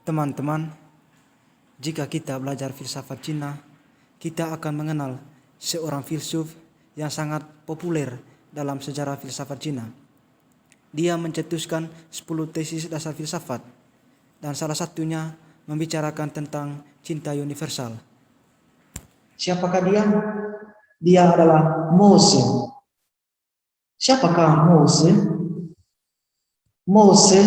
Teman-teman, jika kita belajar filsafat Cina, kita akan mengenal seorang filsuf yang sangat populer dalam sejarah filsafat Cina. Dia mencetuskan 10 tesis dasar filsafat, dan salah satunya membicarakan tentang cinta universal. Siapakah dia? Dia adalah Mose. Siapakah Mose? Mose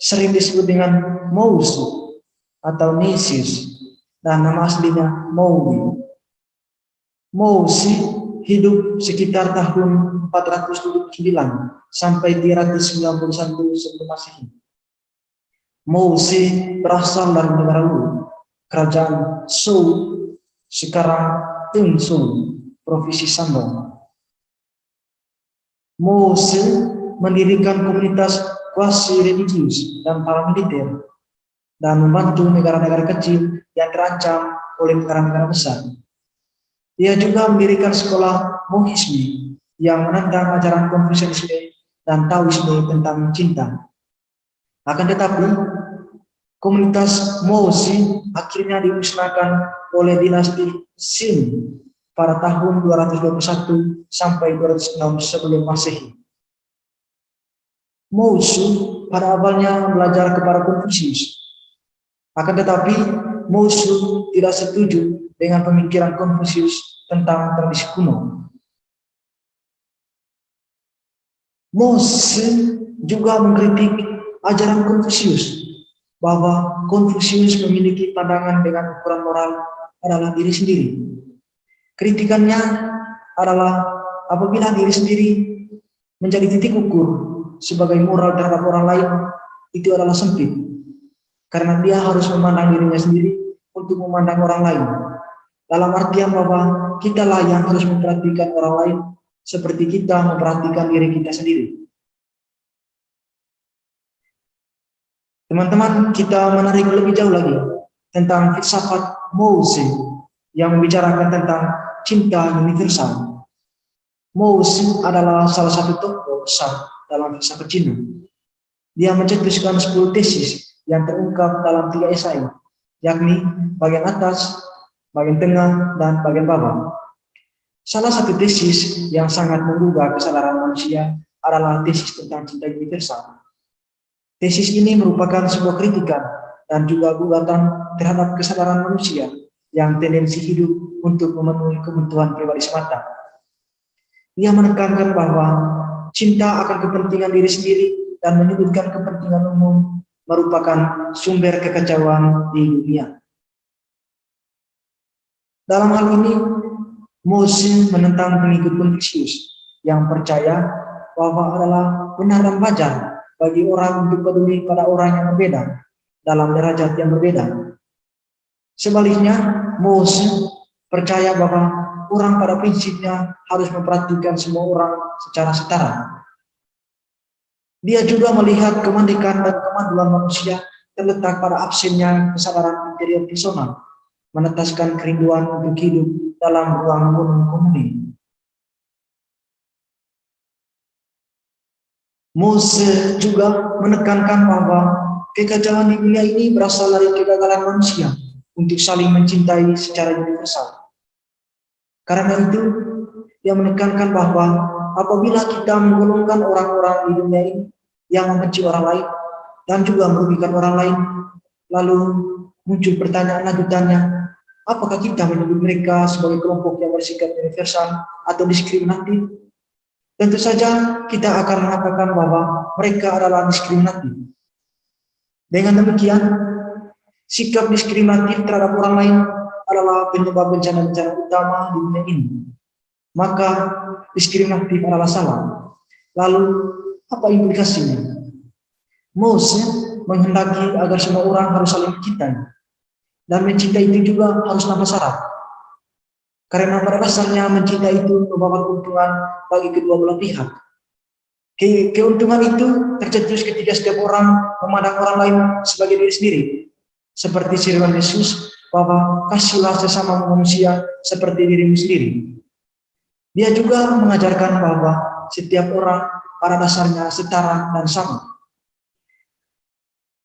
sering disebut dengan Mousu atau Nesis, dan nama aslinya Mouli. Mose hidup sekitar tahun 429 sampai 391 sebelum Masehi. Mose berasal dari negara Lu, kerajaan Zhou, sekarang Tengzhou, provinsi Shandong. Mose mendirikan komunitas kuasi religius dan paramiliter dan membantu negara-negara kecil yang terancam oleh negara-negara besar. Dia juga mendirikan sekolah Mohisme yang menentang ajaran Konfusianisme dan Taoisme tentang cinta. Akan tetapi, komunitas Mose akhirnya dimusnahkan oleh dinasti Qin pada tahun 221 sampai 206 sebelum Masehi. Mousu pada awalnya belajar kepada Konfusius. Akan tetapi, Mousu tidak setuju dengan pemikiran Konfusius tentang tradisi kuno. Mose juga mengkritik ajaran Konfusius bahwa Konfusius memiliki pandangan dengan ukuran moral adalah diri sendiri. Kritikannya adalah apabila diri sendiri menjadi titik ukur sebagai moral terhadap orang lain, itu adalah sempit. Karena dia harus memandang dirinya sendiri untuk memandang orang lain. Dalam artian bahwa kitalah yang harus memperhatikan orang lain seperti kita memperhatikan diri kita sendiri. Teman-teman, kita menarik lebih jauh lagi tentang filsafat Mose yang membicarakan tentang cinta universal. Mose adalah salah satu tokoh besar dalam filsafat Cina. Dia mencetuskan 10 tesis yang terungkap dalam 3 esai, yakni bagian atas, bagian tengah, dan bagian bawah. Salah satu tesis yang sangat menggugah kesadaran manusia adalah tesis tentang cinta universal. Tesis ini merupakan sebuah kritikan dan juga gugatan terhadap kesadaran manusia yang tendensi hidup untuk memenuhi kebutuhan pribadi semata. Ia menekankan bahwa cinta akan kepentingan diri sendiri dan menyebutkan kepentingan umum merupakan sumber kekacauan di dunia. Dalam hal ini, Mose menentang pengikut Konfusius yang percaya bahwa adalah benar dan wajar bagi orang untuk peduli pada orang yang berbeda dalam derajat yang berbeda. Sebaliknya, Mose percaya bahwa orang pada prinsipnya harus memperhatikan semua orang secara setara. Dia juga melihat kemerdekaan dan kemajuan manusia terletak pada absennya kesadaran interior personal, menetaskan kerinduan untuk hidup dalam ruang komuni. Mose juga menekankan bahwa kekacauan di dunia ini berasal dari kegagalan manusia untuk saling mencintai secara universal. Karena itu, dia menekankan bahwa apabila kita menggolongkan orang-orang di dunia ini yang membenci orang lain dan juga merugikan orang lain, lalu muncul pertanyaan lanjutannya, apakah kita menyebut mereka sebagai kelompok yang bersikap universal atau diskriminatif? Tentu saja kita akan mengatakan bahwa mereka adalah diskriminatif. Dengan demikian, sikap diskriminatif terhadap orang lain adalah penyebab bencana-bencana utama di dunia ini. Maka diskriminatif adalah salah. Lalu apa implikasinya? Mose menghendaki agar semua orang harus saling mencintai, dan mencintai itu juga harus tanpa syarat. Karena pada dasarnya mencintai itu membawa keuntungan bagi kedua belah pihak. Keuntungan itu tercetus ketika setiap orang memandang orang lain sebagai diri sendiri. Seperti firman Yesus bahwa kasihlah sesama manusia seperti dirimu sendiri. Dia juga mengajarkan bahwa setiap orang pada dasarnya setara dan sama.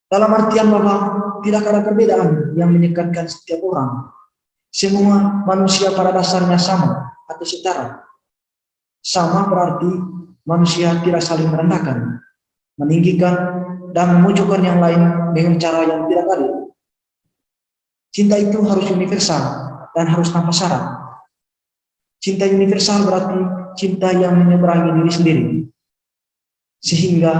Dalam artian bahwa tidak ada perbedaan yang menyekatkan setiap orang. Semua manusia pada dasarnya sama atau setara. Sama berarti manusia tidak saling merendahkan, meninggikan, dan memojokkan yang lain dengan cara yang tidak adil. Cinta itu harus universal dan harus tanpa syarat. Cinta universal berarti cinta yang menyeberangi diri sendiri. Sehingga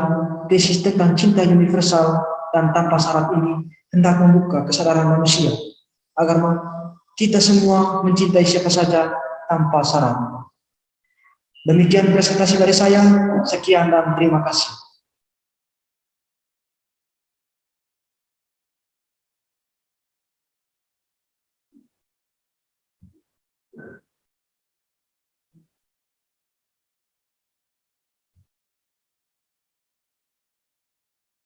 tesis tentang cinta universal dan tanpa syarat ini hendak membuka kesadaran manusia agar kita semua mencintai siapa saja tanpa syarat. Demikian presentasi dari saya. Sekian dan terima kasih.